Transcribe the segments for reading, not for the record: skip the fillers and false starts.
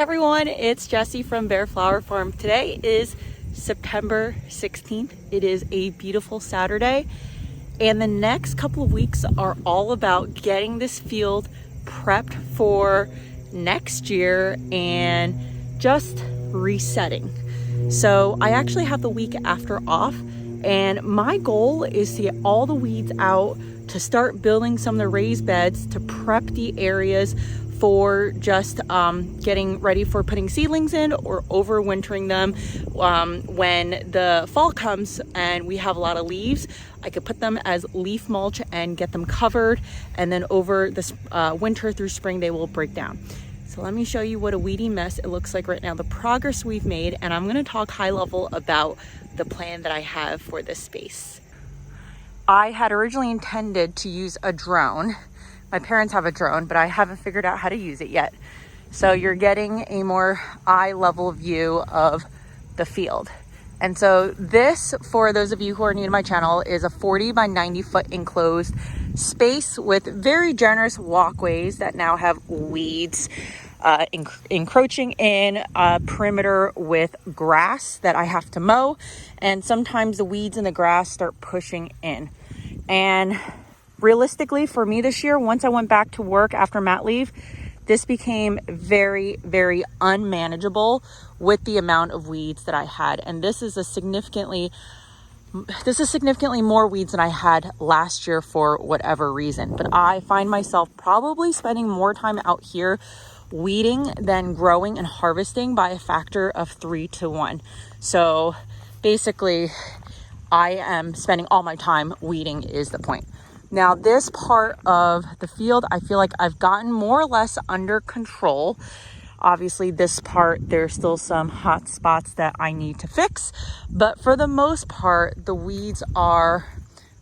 everyone, it's Jessie from b.a.r.e Flower Farm. Today is September 16th. It is a beautiful Saturday, and the next couple of weeks are all about getting this field prepped for next year and just resetting. So I actually have the week after off, and my goal is to get all the weeds out, to start building some of the raised beds, to prep the areas for just getting ready for putting seedlings in or overwintering them. When the fall comes and we have a lot of leaves, I could put them as leaf mulch and get them covered, and then over this winter through spring they will break down. So let me show you what a weedy mess it looks like right now, the progress we've made, and I'm going to talk high level about the plan that I have for this space. I had originally intended to use a drone. My parents have a drone, but I haven't figured out how to use it yet. So you're getting a more eye level view of the field. And so this, for those of you who are new to my channel, is a 40 by 90 foot enclosed space with very generous walkways that now have weeds encroaching in a perimeter with grass that I have to mow. And sometimes the weeds in the grass start pushing in. And realistically, for me this year, once I went back to work after mat leave, this became very, very unmanageable with the amount of weeds that I had. And this is significantly more weeds than I had last year for whatever reason. But I find myself probably spending more time out here weeding than growing and harvesting by a factor of 3 to 1. So basically, I am spending all my time weeding is the point. Now, this part of the field, I feel like I've gotten more or less under control. Obviously, this part, there's still some hot spots that I need to fix. But for the most part, the weeds are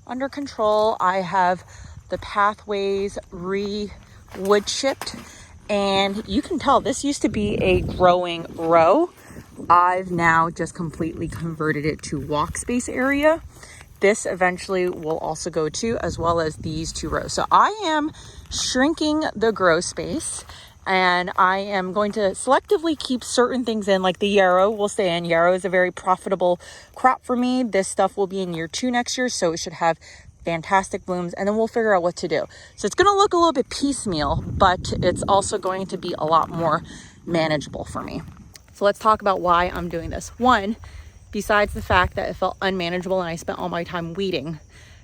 under control. I have the pathways wood chipped. And you can tell this used to be a growing row. I've now just completely converted it to walk space area. This eventually will also go to, as well as these 2 rows. So I am shrinking the grow space, and I am going to selectively keep certain things in, like the yarrow will stay in. Yarrow is a very profitable crop for me. This stuff will be in year 2 next year, so it should have fantastic blooms, and then we'll figure out what to do. So it's going to look a little bit piecemeal, but it's also going to be a lot more manageable for me. So let's talk about why I'm doing this. One, besides the fact that it felt unmanageable and I spent all my time weeding,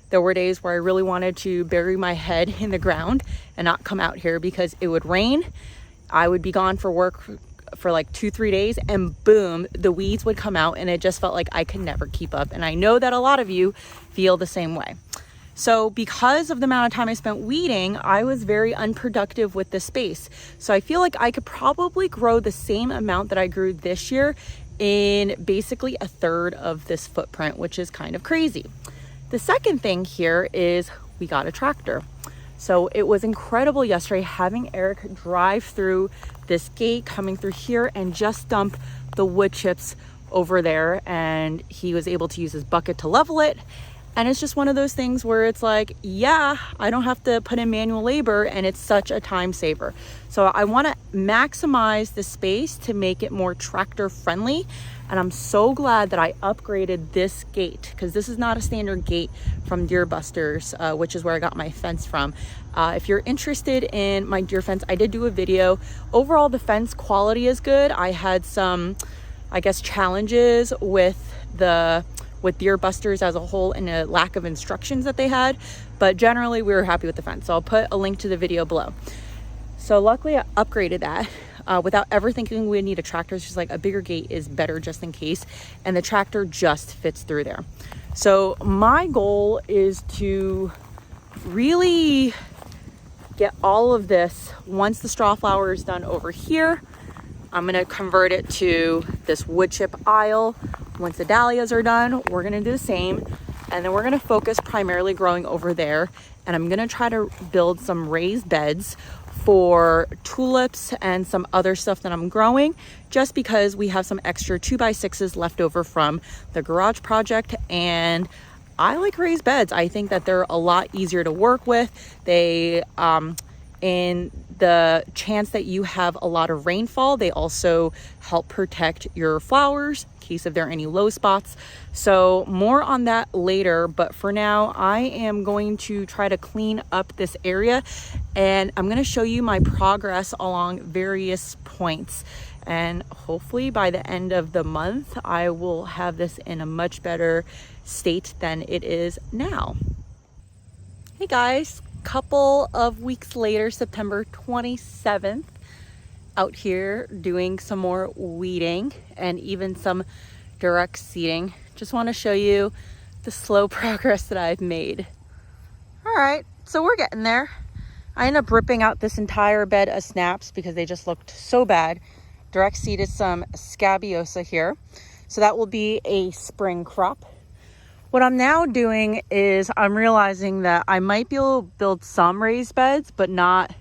there were days where I really wanted to bury my head in the ground and not come out here because it would rain. I would be gone for work for like 2-3 days, and boom, the weeds would come out, and it just felt like I could never keep up. And I know that a lot of you feel the same way. So because of the amount of time I spent weeding, I was very unproductive with the space. So I feel like I could probably grow the same amount that I grew this year in basically a third of this footprint, which is kind of crazy. The second thing here is we got a tractor. So it was incredible yesterday having Eric drive through this gate, coming through here, and just dump the wood chips over there. And he was able to use his bucket to level it. And it's just one of those things where it's like, yeah, I don't have to put in manual labor, and it's such a time saver. So I want to maximize the space to make it more tractor friendly. And I'm so glad that I upgraded this gate, because this is not a standard gate from Deer Busters, which is where I got my fence from. If you're interested in my deer fence, I did do a video. Overall, the fence quality is good. I had some, I guess, challenges with Deer Busters as a whole and a lack of instructions that they had, but generally we were happy with the fence. So I'll put a link to the video below. So luckily I upgraded that without ever thinking we'd need a tractor. It's just like a bigger gate is better just in case, and the tractor just fits through there. So my goal is to really get all of this. Once the straw flower is done over here, I'm going to convert it to this wood chip aisle. Once the dahlias are done, we're going to do the same, and then we're going to focus primarily growing over there. And I'm going to try to build some raised beds for tulips and some other stuff that I'm growing, just because we have some extra 2x6s left over from the garage project, and I like raised beds. I think that they're a lot easier to work with. They in the chance that you have a lot of rainfall. They also help protect your flowers in case if there are any low spots. So more on that later, but for now I am going to try to clean up this area, and I'm going to show you my progress along various points. And hopefully by the end of the month, I will have this in a much better state than it is now. Hey guys, couple of weeks later, September 27th, out here doing some more weeding and even some direct seeding. Just want to show you the slow progress that I've made. All right, so we're getting there. I ended up ripping out this entire bed of snaps because they just looked so bad. Direct seeded some scabiosa here. So that will be a spring crop. What I'm now doing is I'm realizing that I might be able to build some raised beds, but not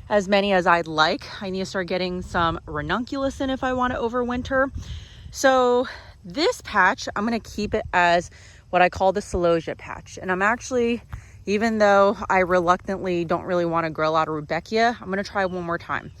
as many as I'd like. I need to start getting some ranunculus in if I want to overwinter. So this patch, I'm going to keep it as what I call the celosia patch. And I'm actually, even though I reluctantly don't really want to grow a lot of rudbeckia, I'm going to try one more time.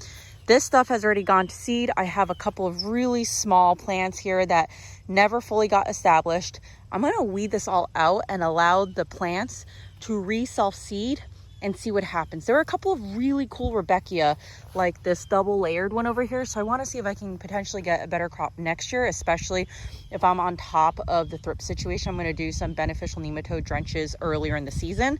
This stuff has already gone to seed. I have a couple of really small plants here that never fully got established. I'm going to weed this all out and allow the plants to re-self-seed and see what happens. There are a couple of really cool rudbeckia, like this double layered one over here. So I want to see if I can potentially get a better crop next year, especially if I'm on top of the thrip situation. I'm going to do some beneficial nematode drenches earlier in the season.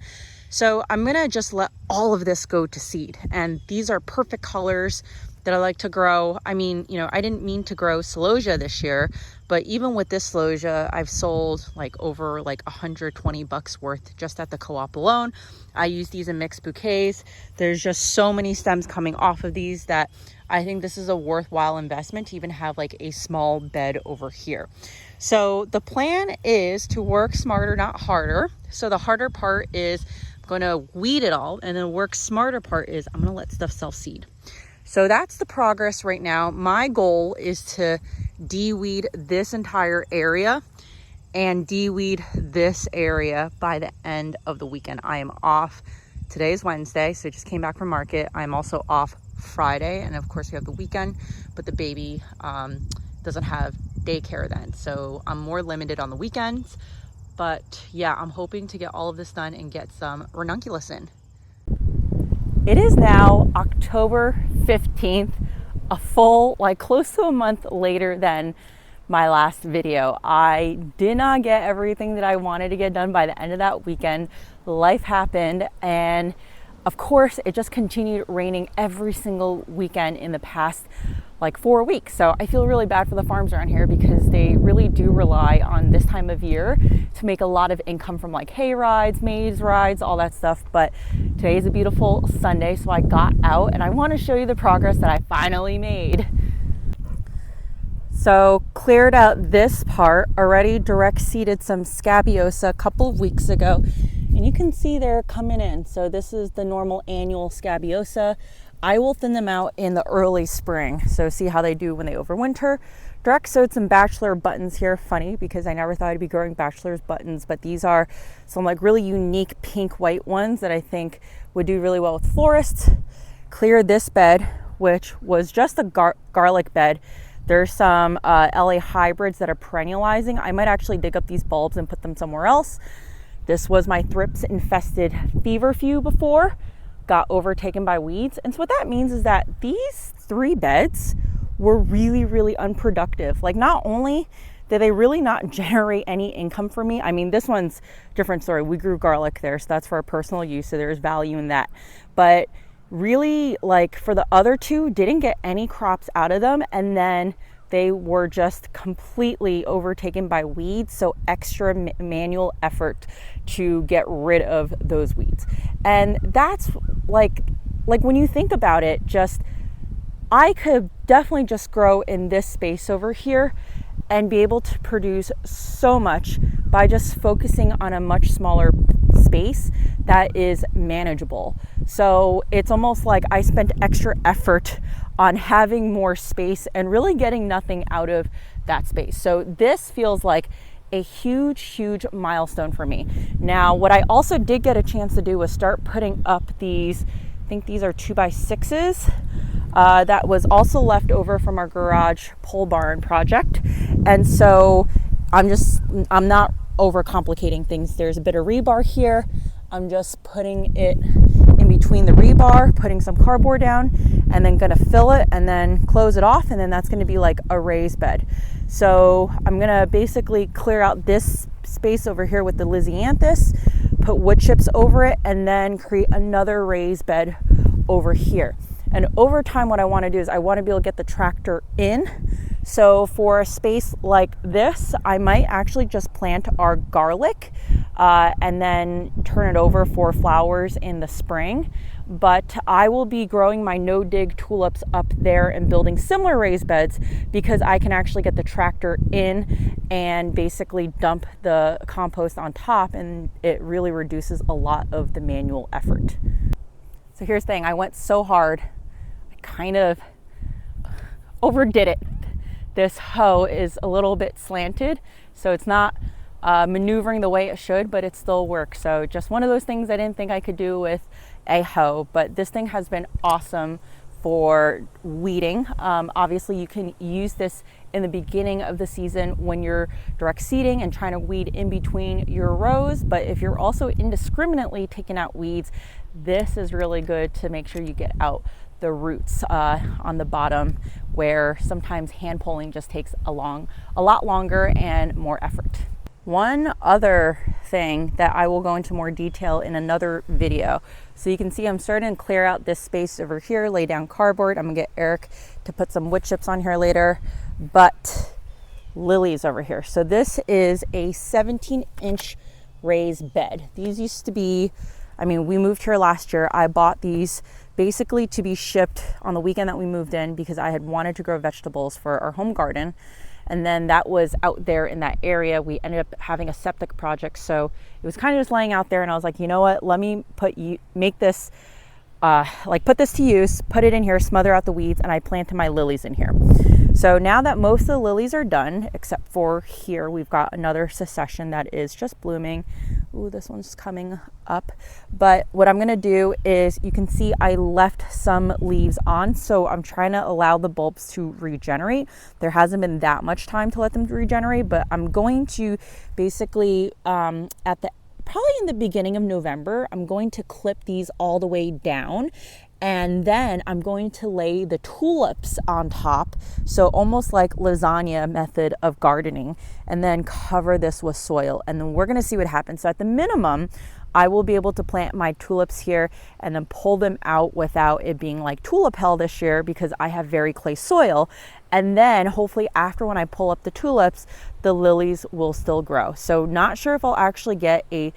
So I'm going to just let all of this go to seed. And these are perfect colors that I like to grow. I mean, you know, I didn't mean to grow celosia this year, but even with this celosia, I've sold like over like $120 worth just at the co-op alone. I use these in mixed bouquets. There's just so many stems coming off of these that I think this is a worthwhile investment to even have like a small bed over here. So the plan is to work smarter, not harder. So the harder part is I'm going to weed it all, and the work smarter part is I'm going to let stuff self-seed. So that's the progress right now. My goal is to de-weed this entire area and de-weed this area by the end of the weekend. I am off. Today is Wednesday, so I just came back from market. I'm also off Friday, and of course we have the weekend, but the baby doesn't have daycare then, so I'm more limited on the weekends. But yeah, I'm hoping to get all of this done and get some ranunculus in. It is now October 15th, a full, like close to a month later than my last video. I did not get everything that I wanted to get done by the end of that weekend. Life happened, and of course it just continued raining every single weekend in the past like 4 weeks. So I feel really bad for the farms around here because they really do rely on this time of year to make a lot of income from like hay rides, maize rides, all that stuff. But today is a beautiful Sunday, so I got out and I want to show you the progress that I finally made. So cleared out this part, already direct seeded some scabiosa a couple of weeks ago, and you can see they're coming in. So this is the normal annual scabiosa. I will thin them out in the early spring, so see how they do when they overwinter. Direct sowed some bachelor buttons here. Funny because I never thought I'd be growing bachelor's buttons, but these are some like really unique pink white ones that I think would do really well with florists. Cleared this bed, which was just a garlic bed. There's some LA hybrids that are perennializing. I might actually dig up these bulbs and put them somewhere else. This was my thrips infested feverfew before, got overtaken by weeds. And so what that means is that these 3 beds were really, really unproductive. Like, not only did they really not generate any income for me. I mean, this one's a different story. We grew garlic there, so that's for our personal use, so there's value in that. But really, like, for the other 2, didn't get any crops out of them, and then they were just completely overtaken by weeds, so extra manual effort to get rid of those weeds. And that's like when you think about it, just I could definitely just grow in this space over here and be able to produce so much by just focusing on a much smaller space that is manageable. So it's almost like I spent extra effort on having more space and really getting nothing out of that space. So this feels like a huge milestone for me. Now, what I also did get a chance to do was start putting up these think these are 2x6s. That was also left over from our garage pole barn project. And so I'm not overcomplicating things. There's a bit of rebar here. I'm just putting it in between the rebar, putting some cardboard down, and then gonna fill it and then close it off, and then that's gonna be like a raised bed. So I'm gonna basically clear out this space over here with the Lisianthus, put wood chips over it, and then create another raised bed over here. And over time, what I wanna do is I wanna be able to get the tractor in. So for a space like this, I might actually just plant our garlic and then turn it over for flowers in the spring. But I will be growing my no-dig tulips up there and building similar raised beds because I can actually get the tractor in and basically dump the compost on top, and it really reduces a lot of the manual effort. So here's the thing, I went so hard, I kind of overdid it. This hoe is a little bit slanted, so it's not maneuvering the way it should, but it still works. So just one of those things I didn't think I could do with a hoe, but this thing has been awesome for weeding. Obviously you can use this in the beginning of the season when you're direct seeding and trying to weed in between your rows, but if you're also indiscriminately taking out weeds, this is really good to make sure you get out the roots on the bottom, where sometimes hand pulling just takes a lot longer and more effort. One other thing that I will go into more detail in another video. So you can see I'm starting to clear out this space over here, lay down cardboard. I'm gonna get Eric to put some wood chips on here later, but lilies over here. So this is a 17-inch raised bed. These used to be, I mean, we moved here last year. I bought these basically to be shipped on the weekend that we moved in because I had wanted to grow vegetables for our home garden. And then that was out there in that area. We ended up having a septic project. So it was kind of just laying out there, and I was like, you know what, let me put this to use, put it in here, smother out the weeds, and I planted my lilies in here. So now that most of the lilies are done, except for here, we've got another succession that is just blooming. Ooh, this one's coming up. But what I'm gonna do is, you can see I left some leaves on, so I'm trying to allow the bulbs to regenerate. There hasn't been that much time to let them regenerate, but I'm going to basically, probably in the beginning of November, I'm going to clip these all the way down, and then I'm going to lay the tulips on top, so almost like lasagna method of gardening, and then cover this with soil, and then we're gonna see what happens. So at the minimum, I will be able to plant my tulips here and then pull them out without it being like tulip hell this year because I have very clay soil. And then hopefully after, when I pull up the tulips, the lilies will still grow. So not sure if I'll actually get a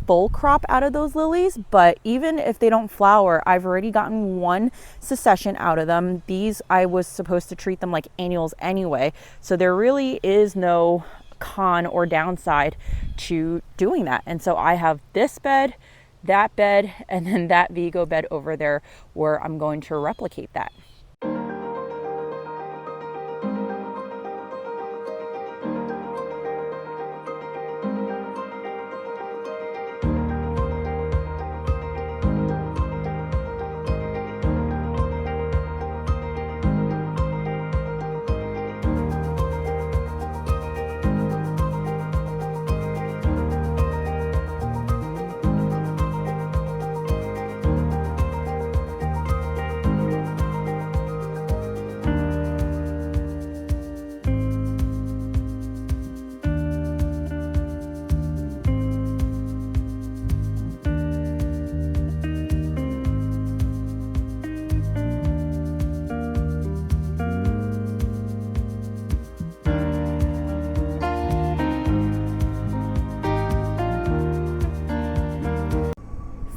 full crop out of those lilies, but even if they don't flower, I've already gotten one succession out of them. These, I was supposed to treat them like annuals anyway, so there really is no con or downside to doing that. And so I have this bed, that bed, and then that Vigo bed over there where I'm going to replicate that.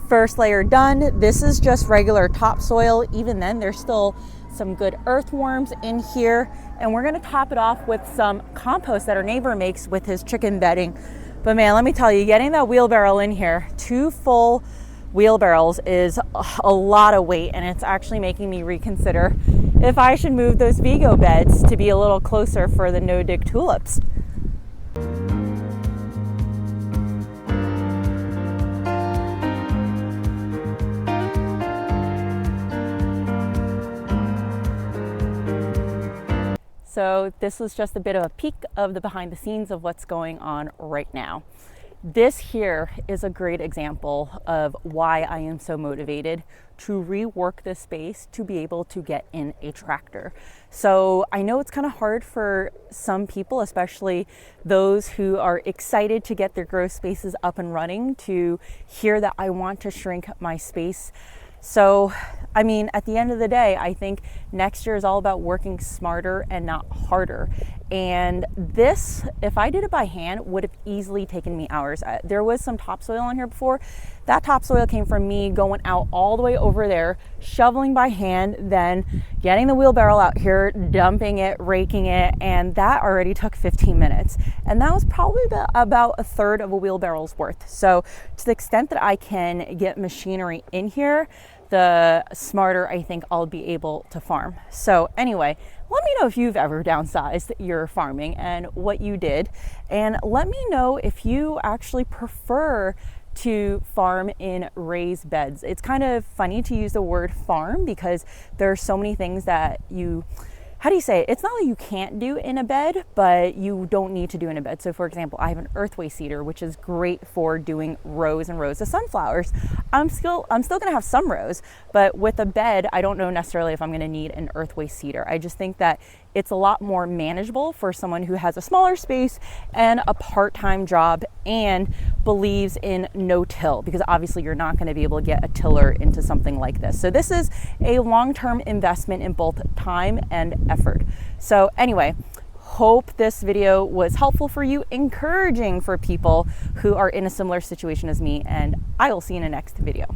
First layer done. This is just regular topsoil. Even then, there's still some good earthworms in here, and we're gonna top it off with some compost that our neighbor makes with his chicken bedding. But man, let me tell you, getting that wheelbarrow in here, 2 full wheelbarrows, is a lot of weight, and it's actually making me reconsider if I should move those Vigo beds to be a little closer for the no-dig tulips. So this was just a bit of a peek of the behind the scenes of what's going on right now. This here is a great example of why I am so motivated to rework this space to be able to get in a tractor. So I know it's kind of hard for some people, especially those who are excited to get their grow spaces up and running, to hear that I want to shrink my space. So, I mean, at the end of the day, I think next year is all about working smarter and not harder. And this, if I did it by hand, would have easily taken me hours. There was some topsoil on here before. That topsoil came from me going out all the way over there, shoveling by hand, then getting the wheelbarrow out here, dumping it, raking it, and that already took 15 minutes. And that was probably about a third of a wheelbarrow's worth. So to the extent that I can get machinery in here, the smarter I think I'll be able to farm. So anyway, let me know if you've ever downsized your farming and what you did. And let me know if you actually prefer to farm in raised beds. It's kind of funny to use the word farm because there are so many things that how do you say it? It's not that you can't do in a bed, but you don't need to do in a bed. So for example, I have an earthway seeder, which is great for doing rows and rows of sunflowers. I'm still gonna have some rows, but with a bed, I don't know necessarily if I'm gonna need an earthway seeder. I just think that it's a lot more manageable for someone who has a smaller space and a part-time job and believes in no-till, because obviously you're not gonna be able to get a tiller into something like this. So this is a long-term investment in both time and effort. So anyway, hope this video was helpful for you, encouraging for people who are in a similar situation as me, and I will see you in the next video.